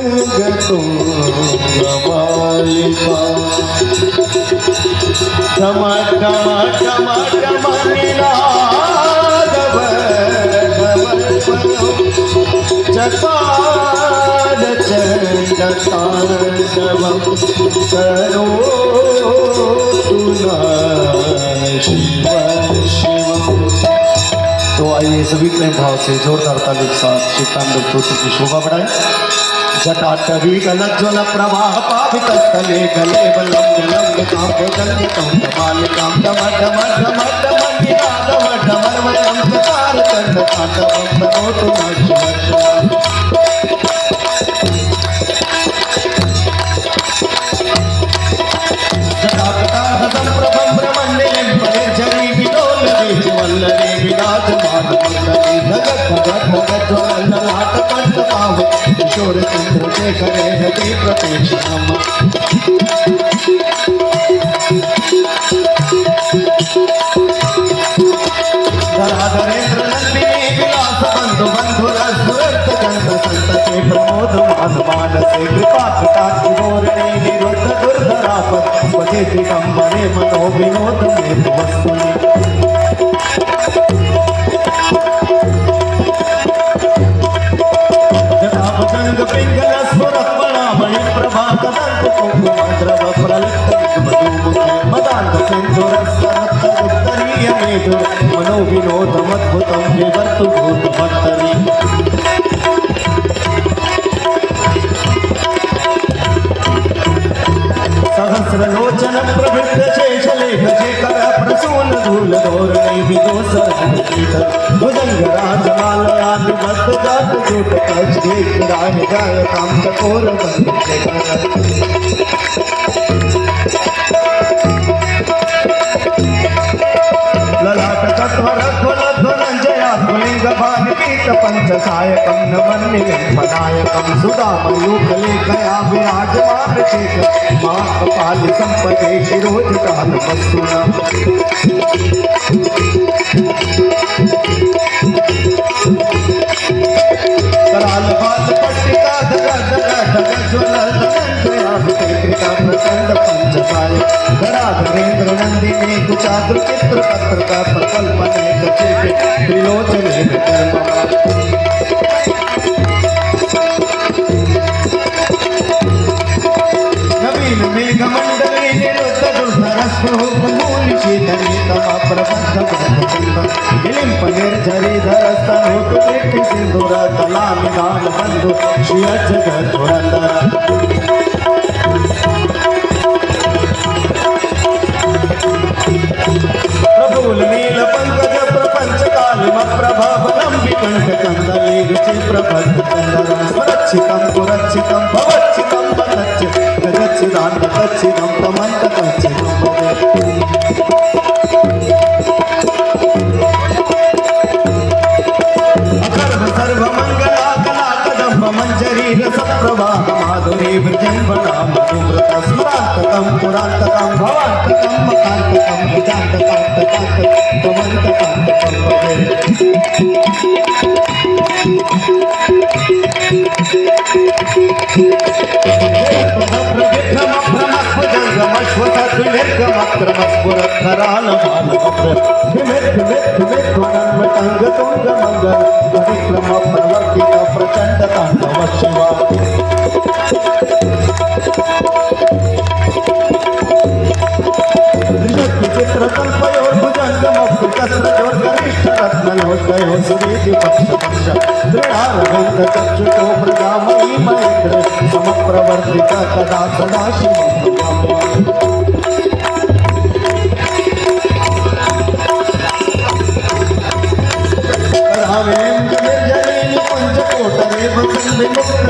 तुंगमालिका ठम ठम ठम ठम निनाद चकार चंड तांडवम करो तुना शिव शिव। तो आइए सभी प्रेम भाव से जोरदार ताली के साथ शिव तांडव स्तोत्र की शोभा बढ़ाएं। जटाटवी गलज्ज्वल प्रवाह पावित स्थले गले बलम जलम काम भोजन काम धमाल काम डम डम डम डम निनाद डमर वचम चकार चंड तांडवम करो तुना शिव शिव। जटाकटाहसं प्रभं ब्रह्मण्यं परिजनि विलोलने वल्लने विराजमान मंगले धगत धगत धगत ज्वललाट कंठपाव किशोर चंद्रशेखरे हृदय प्रतीक्षाम। धराधरेन्द्र नंदिनी विलास बंधु बंधुर सुरत गंध संतते प्रमोद मान मानसे कृपा कटाक्ष विमोरणे निरुद्ध दुर्धरापद वजे दिगंबरे मनो विनोद में वस्तुनि। जटाभुजंग पिंगल स्फुरत मणि प्रभा कदंत कुंकुमद्रव प्रलिप्त मधुमुखे मदान्त सिंधुर सरत उत्तरीय मेधुर मनो विनोदमद्भुतं विवर्तु भूतभक्तरि। सहस्रलोचन प्रवृत्त शेषलेख शेखर प्रसून धूल धोरणे विदोसर भुजंग राजमालया निबद्ध जात जूट कच देख राय जाय काम चकोर बंद शेखर। ललाट कठोर ध्वल ध्वनंजया ध्वलिंग भान पीत पंच सायकम नमन पदायकम सुदामयूख लेखया विराजमान शेख पाल संपदे शिरोज काल वस्तुना। कराल बाल पट्टिका धगा धगा धगा ज्वल धनंजया विकृता प्रचंड पंच साय धराधरेन्द्र नंदिनी कुचाद्र चित्र पत्रका प्रकल्पने कचित त्रिलोचने कर्ममा। नवीन मेघमंडले निरुद्ध दुर्धरस्वरूपमूलि शीतली तमा प्रबंध बंध विलिंप निर्झरी धरस्तनोत कृति सिंधुर तलामिदान बंधु श्रियज धुरंधर। प्रभुल नील पंकज प्रपंच कालिम प्रभावनं विकंठ कंदली रुचि प्रबंध चंदर सुरक्षितं पुरक्षितं भवक्षितं वदच्च गच्छिदान गच्छिदं तमंत गच्छिदं भवे। अकर्म सर्व मंगला कला कदम्ब मंजरी रस प्रवाह माधुरी वृजंबना मधुव्रत स्मरांतकं पुरांतकं भवांतकं मकांतकं भुजांतकांतकांत तमंतकांतकं भवे। प्रचंड तांडव शिवा। चित्र कल्पयोर भुजंग मुक्त कसरजोर गरिष्ठ रत्नलोचयो सुरीति पक्ष पक्ष दृढ़ार गंध चक्षुषो प्रजामयी महेंद्र समप्रवर्तित कदा सदा शिवं